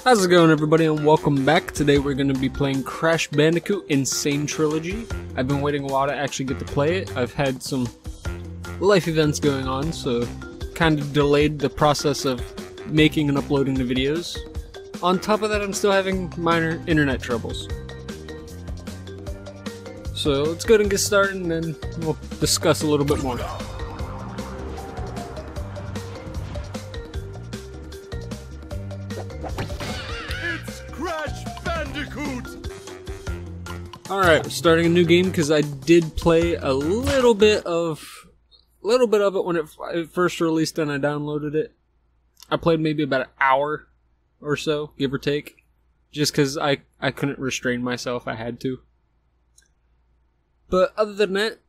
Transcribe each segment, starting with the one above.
How's it going, everybody, and welcome back. Today we're going to be playing Crash Bandicoot in Sane Trilogy. I've been waiting a while to actually get to play it. I've had some life events going on, so kind of delayed the process of making and uploading the videos. On top of that, I'm still having minor internet troubles. So let's go ahead and get started, and then we'll discuss a little bit more. Alright, starting a new game because I did play a little bit of it when it first released and I downloaded it. I played maybe about an hour or so, give or take, just because I couldn't restrain myself. I had to. But other than that,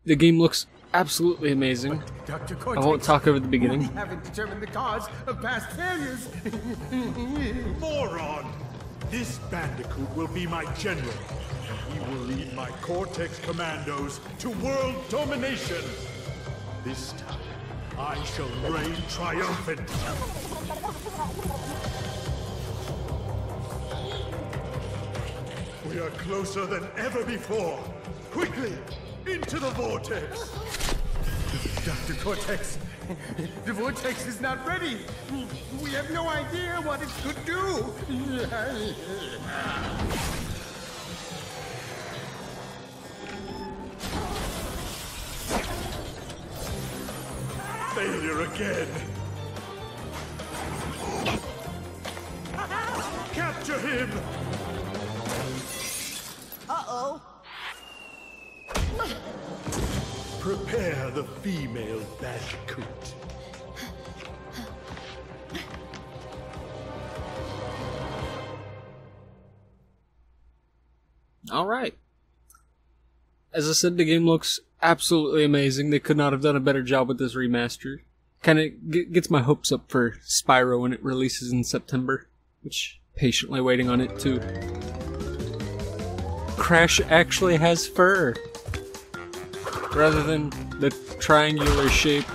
the game looks absolutely amazing. I won't talk over the beginning. We haven't determined the cause of past failures. Moron! This Bandicoot will be my general, and he will lead my Cortex commandos to world domination. This time, I shall reign triumphant. We are closer than ever before. Quickly, into the vortex. Dr. Cortex, the vortex is not ready. We have no idea what it could do. Failure again. Capture him! Uh-oh. Prepare the female Bandicoot. Alright. As I said, the game looks absolutely amazing. They could not have done a better job with this remaster. Kind of gets my hopes up for Spyro when it releases in September, which patiently waiting on it too. Crash actually has fur, rather than the triangular shape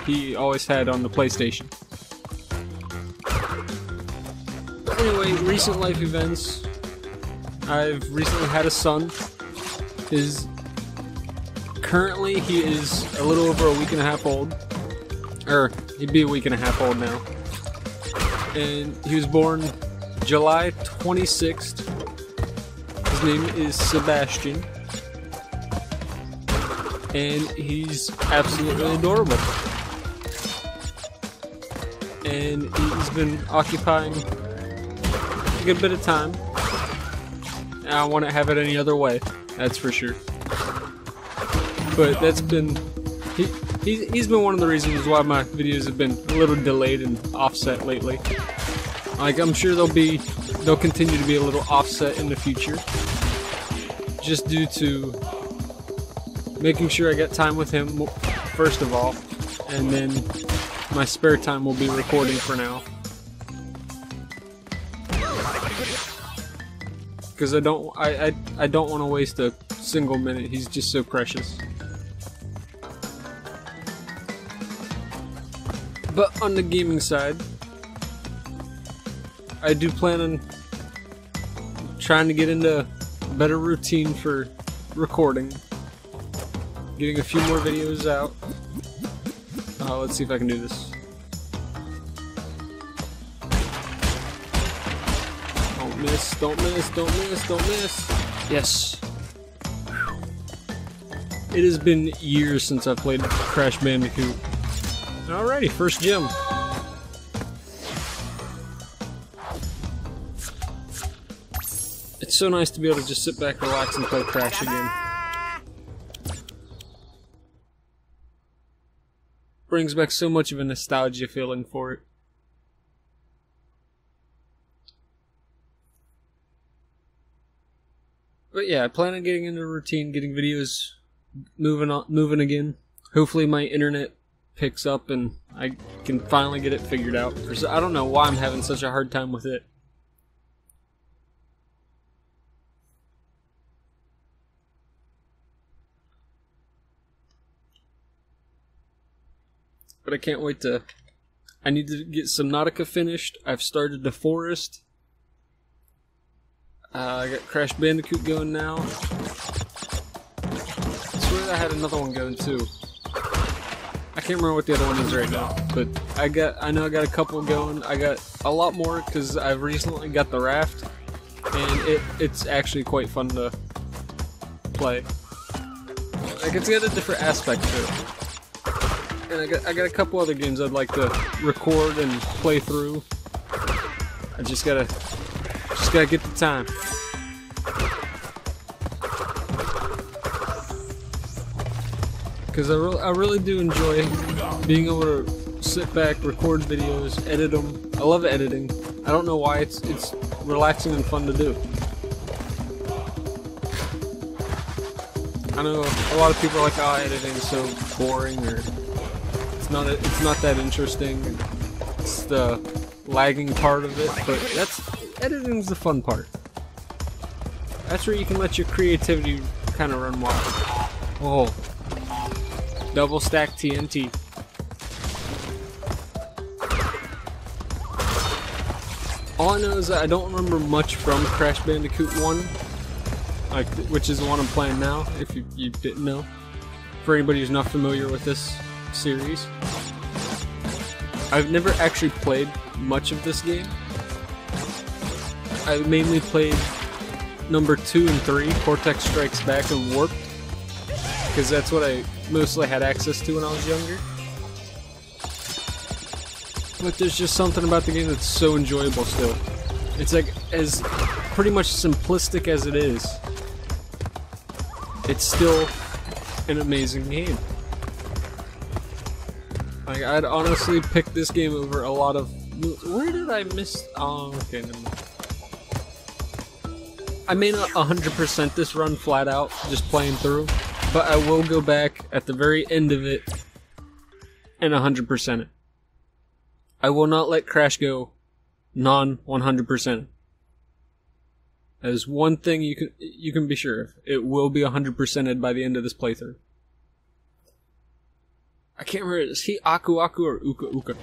he always had on the PlayStation. Anyway, recent life events. I've recently had a son. Currently he is a little over a week and a half old. Or, he'd be a week and a half old now. And he was born July 26th. His name is Sebastian. And he's absolutely adorable. And he's been occupying a good bit of time. And I wouldn't have it any other way, that's for sure. But that's been... He's been one of the reasons why my videos have been a little delayed and offset lately. Like, I'm sure they'll continue to be a little offset in the future. Just due to making sure I get time with him, first of all, and then my spare time will be recording for now. Because I don't want to waste a single minute. He's just so precious. But on the gaming side, I do plan on trying to get into a better routine for recording. Getting a few more videos out. Let's see if I can do this. Don't miss, don't miss, don't miss, don't miss. Yes. It has been years since I've played Crash Bandicoot. Alrighty, first gem. It's so nice to be able to just sit back, relax, and play Crash again. Brings back so much of a nostalgia feeling for it. But yeah, I plan on getting into a routine, getting videos moving again. Hopefully my internet picks up and I can finally get it figured out. Because I don't know why I'm having such a hard time with it. But I can't wait to I need to get Subnautica finished. I've started The Forest. I got Crash Bandicoot going now. I swear I had another one going too. I can't remember what the other one is right now, but I know I got a couple going. I got a lot more because I've recently got the raft, and it's actually quite fun to play. Like, it's got a different aspect to it. And I got a couple other games I'd like to record and play through. I just gotta get the time. Because I really do enjoy being able to sit back, record videos, edit them. I love editing. I don't know why, it's relaxing and fun to do. I know a lot of people are like, oh, editing is so boring, or it's not that interesting. It's the lagging part of it, but editing's the fun part. That's where you can let your creativity kind of run wild. Oh, double stack TNT. All I know is that I don't remember much from Crash Bandicoot 1, which is the one I'm playing now, if you didn't know. For anybody who's not familiar with this series. I've never actually played much of this game. I mainly played number 2 and 3, Cortex Strikes Back and Warped, because that's what I mostly had access to when I was younger. But there's just something about the game that's so enjoyable still. It's like, as pretty much simplistic as it is, it's still an amazing game. Like, I'd honestly pick this game over a lot of... Where did I miss... Oh, okay, never mind. I may not 100% this run flat out, just playing through, but I will go back at the very end of it and 100% it. I will not let Crash go non-100%. That is one thing you can be sure of. It will be 100%ed by the end of this playthrough. I can't remember, is he Aku Aku or Uka Uka?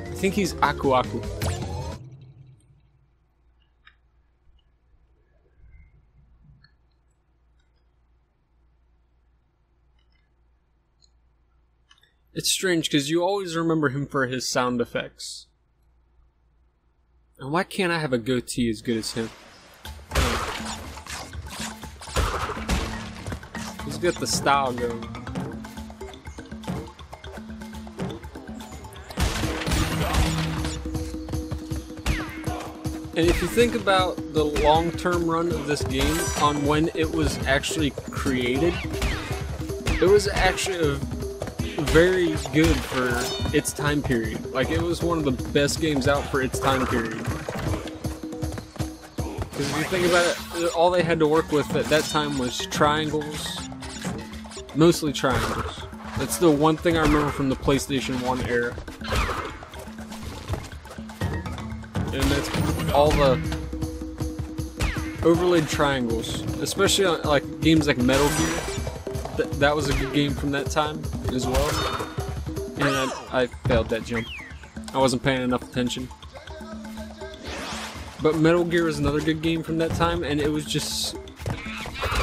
I think he's Aku Aku. It's strange because you always remember him for his sound effects. And why can't I have a goatee as good as him? He's got the style going. And if you think about the long-term run of this game on when it was actually created, it was actually very good for its time period. Like, it was one of the best games out for its time period. Because if you think about it, all they had to work with at that time was triangles. Mostly triangles. That's the one thing I remember from the PlayStation 1 era. And that's all the overlaid triangles. Especially on like games like Metal Gear. That was a good game from that time as well. And I failed that jump. I wasn't paying enough attention. But Metal Gear is another good game from that time, and it was just...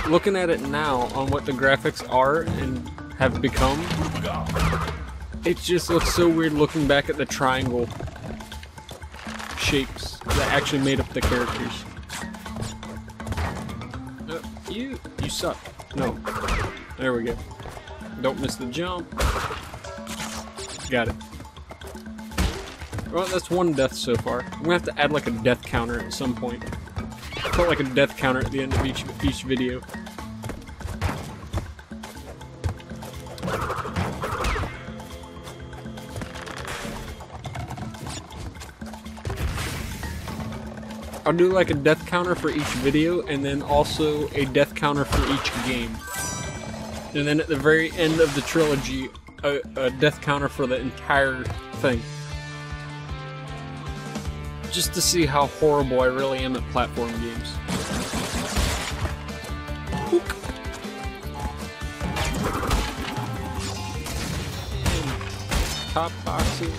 Looking at it now, on what the graphics are and have become, it just looks so weird looking back at the triangle shapes that actually made up the characters. You suck. No. There we go. Don't miss the jump. Got it. Well, that's one death so far. I'm gonna have to add like a death counter at some point. Put like a death counter at the end of each video. I'll do like a death counter for each video, and then also a death counter for each game. And then at the very end of the trilogy, a death counter for the entire thing. Just to see how horrible I really am at platform games. Hook. Top boxes.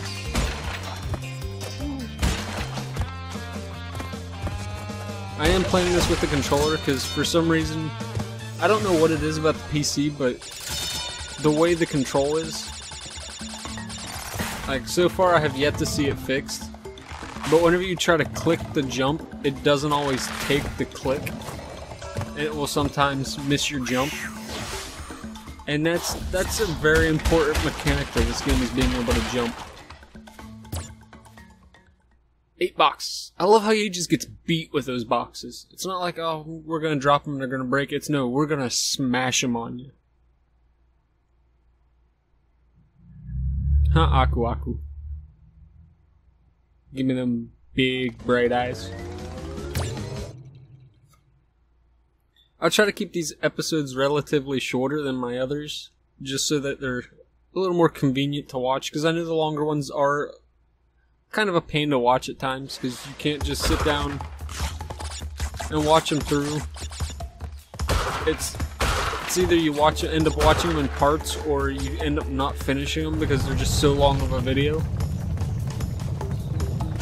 I am playing this with the controller because for some reason, I don't know what it is about the PC, but the way the control is, like so far I have yet to see it fixed, but whenever you try to click the jump, it doesn't always take the click. It will sometimes miss your jump. And that's a very important mechanic for this game, is being able to jump. 8 boxes. I love how he just gets beat with those boxes. It's not like, oh, we're gonna drop them and they're gonna break. It's no, we're gonna smash them on you. Huh, Aku Aku. Give me them big, bright eyes. I'll try to keep these episodes relatively shorter than my others, just so that they're a little more convenient to watch, because I know the longer ones are kind of a pain to watch at times, because you can't just sit down and watch them through. It's either you end up watching them in parts, or you end up not finishing them because they're just so long of a video.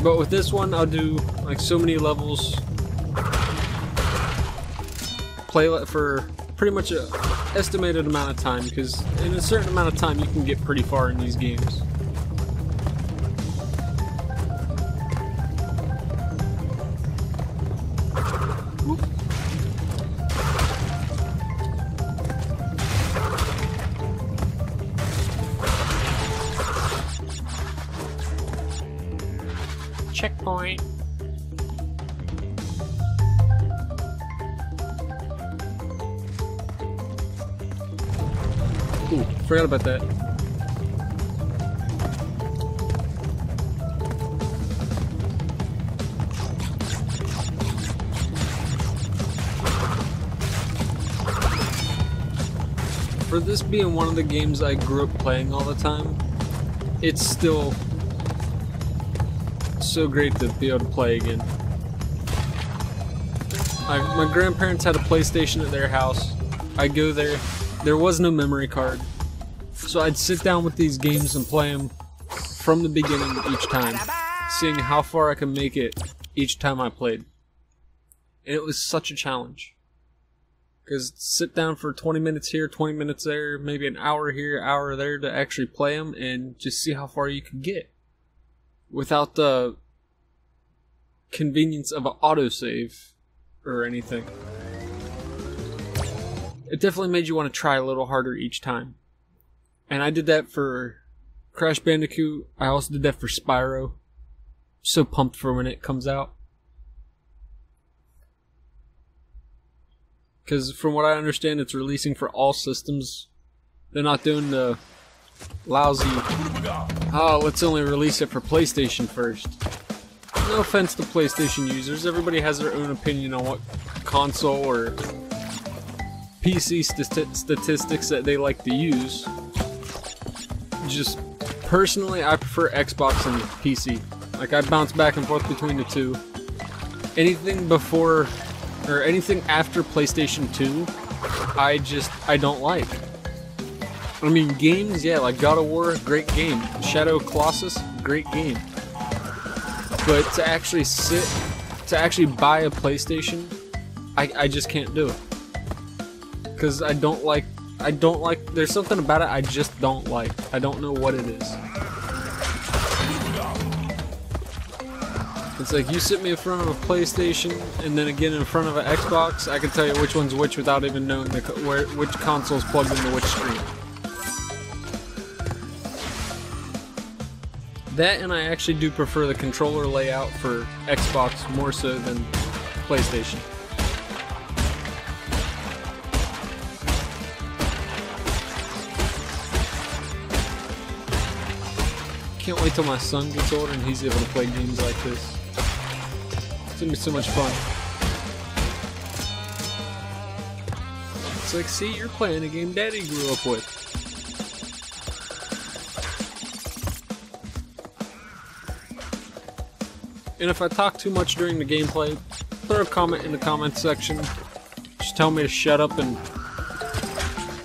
But with this one, I'll do like so many levels, play it for pretty much an estimated amount of time, because in a certain amount of time you can get pretty far in these games. Checkpoint. Ooh, forgot about that. For this being one of the games I grew up playing all the time, it's still so great to be able to play again. My grandparents had a PlayStation at their house. I'd go there. There was no memory card, so I'd sit down with these games and play them from the beginning each time, seeing how far I could make it each time I played. And it was such a challenge, because sit down for 20 minutes here, 20 minutes there, maybe an hour here, hour there to actually play them and just see how far you could get without the convenience of an autosave or anything. It definitely made you want to try a little harder each time. And I did that for Crash Bandicoot. I also did that for Spyro. So pumped for when it comes out. Because from what I understand, it's releasing for all systems. They're not doing the lousy, oh, let's only release it for PlayStation first. No offense to PlayStation users, everybody has their own opinion on what console or PC statistics that they like to use. Just personally, I prefer Xbox and PC. Like, I bounce back and forth between the two. Anything before or anything after PlayStation 2, I don't like. I mean, games, yeah, like God of War, great game. Shadow Colossus, great game. But to actually buy a PlayStation, I just can't do it. Because I don't like, there's something about it I just don't like. I don't know what it is. It's like, you sit me in front of a PlayStation, and then again in front of an Xbox, I can tell you which one's which without even knowing which console's plugged into which screen. That, and I actually do prefer the controller layout for Xbox more so than PlayStation. Can't wait till my son gets older and he's able to play games like this. It's gonna be so much fun. It's like, see, you're playing a game Daddy grew up with. And if I talk too much during the gameplay, throw a comment in the comment section. Just tell me to shut up and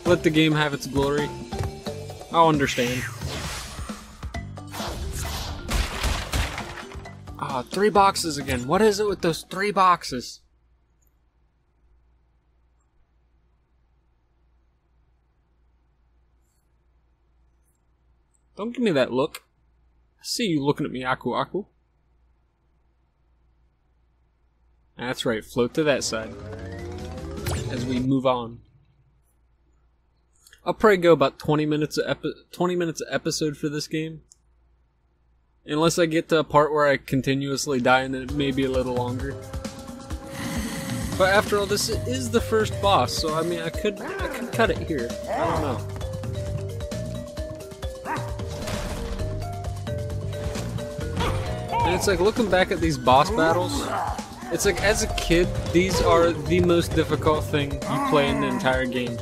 let the game have its glory. I'll understand. Ah, 3 boxes again. What is it with those 3 boxes? Don't give me that look. I see you looking at me, Aku Aku. That's right, float to that side. As we move on. I'll probably go about 20 minutes a episode for this game. Unless I get to a part where I continuously die, and then it may be a little longer. But after all, this is the first boss, so I mean, I could cut it here. I don't know. And it's like, looking back at these boss battles, it's like, as a kid, these are the most difficult thing you play in the entire game.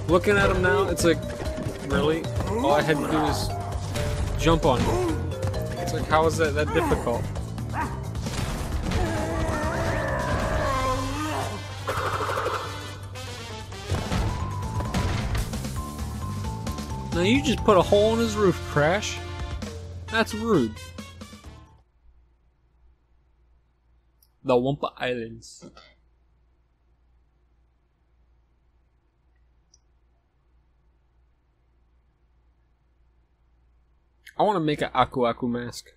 Looking at them now, it's like, really? All I had to do is jump on it. It's like, how is that difficult? Now you just put a hole in his roof, Crash. That's rude. The Wumpa Islands. I want to make an Aku Aku mask.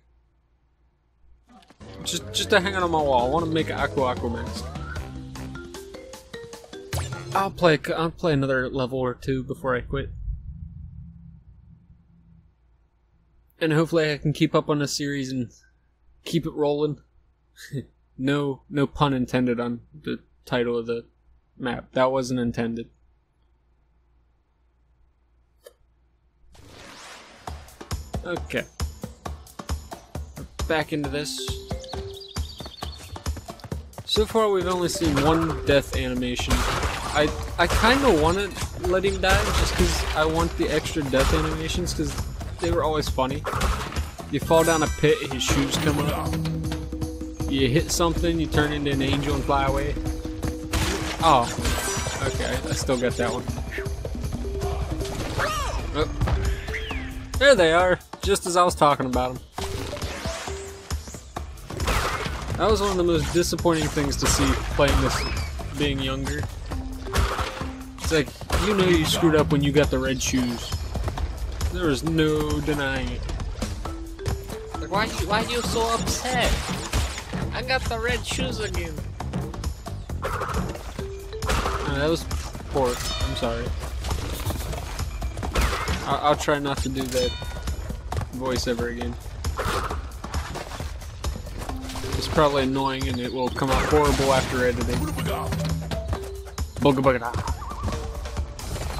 Just to hang it on my wall. I want to make an Aku Aku mask. I'll play another level or two before I quit. And hopefully I can keep up on the series and keep it rolling. No pun intended on the title of the map. That wasn't intended. Okay. Back into this. So far we've only seen one death animation. I kind of want to let him die just because I want the extra death animations because they were always funny. You fall down a pit, his shoes come up. You hit something, you turn into an angel and fly away. Oh, okay, I still got that one. Oh. There they are, just as I was talking about them. That was one of the most disappointing things to see playing this being younger. It's like, you know you screwed up when you got the red shoes. There was no denying it. Like, why are you so upset? I got the red shoes again. That was poor. I'm sorry. I'll try not to do that voice ever again. It's probably annoying and it will come out horrible after editing. Booga booga da.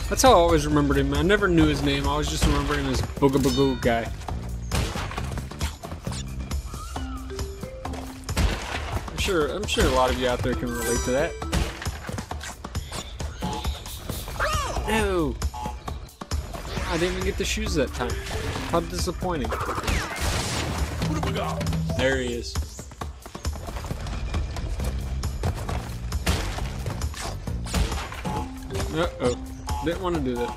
That's how I always remembered him. I never knew his name. I always just remembered him as Booga Booga guy. I'm sure a lot of you out there can relate to that. No! I didn't even get the shoes that time. How disappointing. There he is. Uh-oh. Didn't want to do that.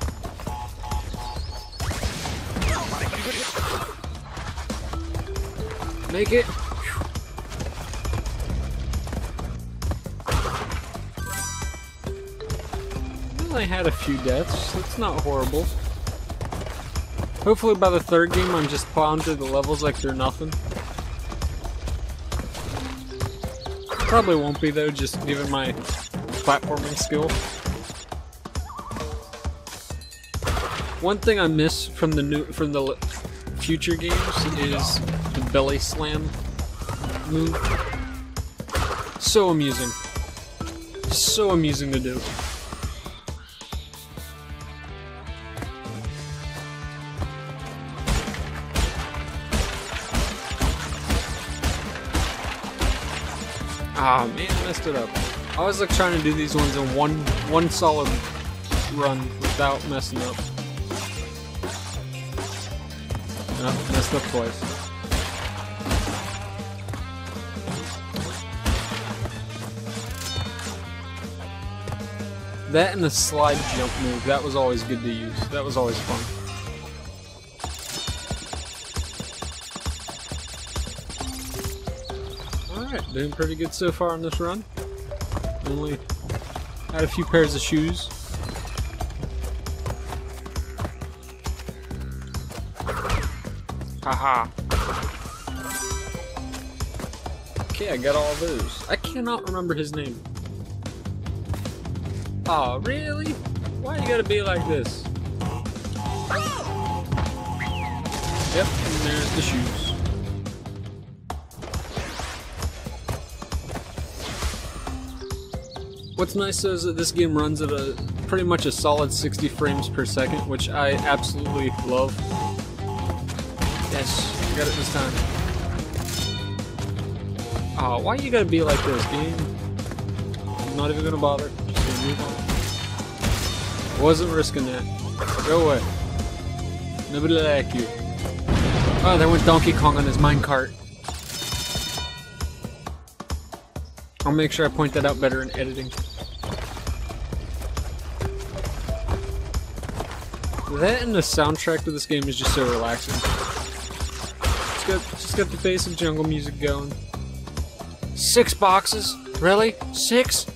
Make it. I had a few deaths. It's not horrible. Hopefully by the third game I'm just plowing through the levels like they're nothing. Probably won't be though, just given my platforming skill. One thing I miss from the future games is the belly slam move. So amusing. So amusing to do. Ah man, I messed it up. I always like trying to do these ones in one solid run without messing up. Oh, messed up twice. That and the slide jump move, that was always good to use. That was always fun. Alright, doing pretty good so far on this run. Only had a few pairs of shoes. Haha. Okay, I got all those. I cannot remember his name. Aw, really? Why you gotta be like this? Yep, and there's the shoes. What's nice is that this game runs at a pretty much a solid 60 frames per second, which I absolutely love. Yes, I got it this time. Aw, why you gotta be like this, game? I'm not even gonna bother. Just gonna move on. Wasn't risking that. Go away. Nobody like you. Oh, there went Donkey Kong on his minecart. I'll make sure I point that out better in editing. That and the soundtrack to this game is just so relaxing. Just got the basic jungle music going. 6 boxes? Really? 6?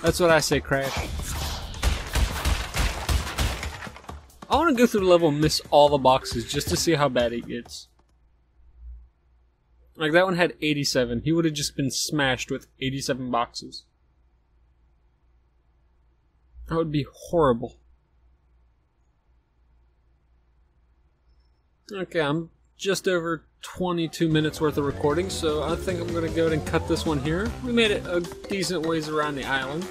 That's what I say, Crash. I want to go through the level and miss all the boxes just to see how bad it gets. Like, that one had 87. He would have just been smashed with 87 boxes. That would be horrible. Okay, I'm just over 22 minutes worth of recording, so I think I'm going to go ahead and cut this one here. We made it a decent ways around the island.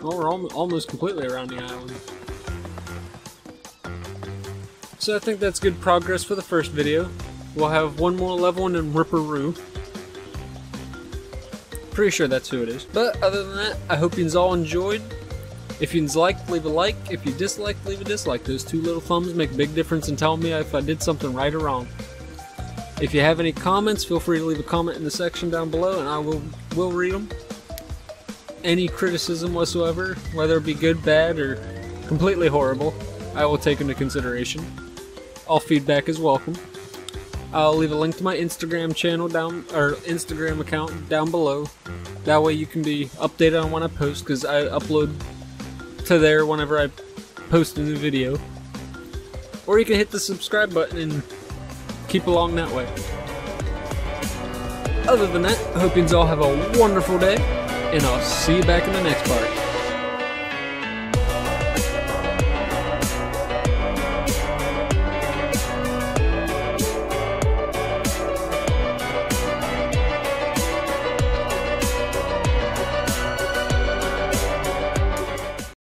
Well, we're almost completely around the island. So I think that's good progress for the first video. We'll have one more level and then Ripperoo. Pretty sure that's who it is. But other than that, I hope you all enjoyed. If you liked, leave a like. If you disliked, leave a dislike. Those 2 little thumbs make a big difference in telling me if I did something right or wrong. If you have any comments, feel free to leave a comment in the section down below and I will read them. Any criticism whatsoever, whether it be good, bad, or completely horrible, I will take into consideration. All feedback is welcome. I'll leave a link to my Instagram channel Instagram account down below. That way you can be updated on when I post, because I upload to there whenever I post a new video. Or you can hit the subscribe button and keep along that way. Other than that, I hope you all have a wonderful day, and I'll see you back in the next part.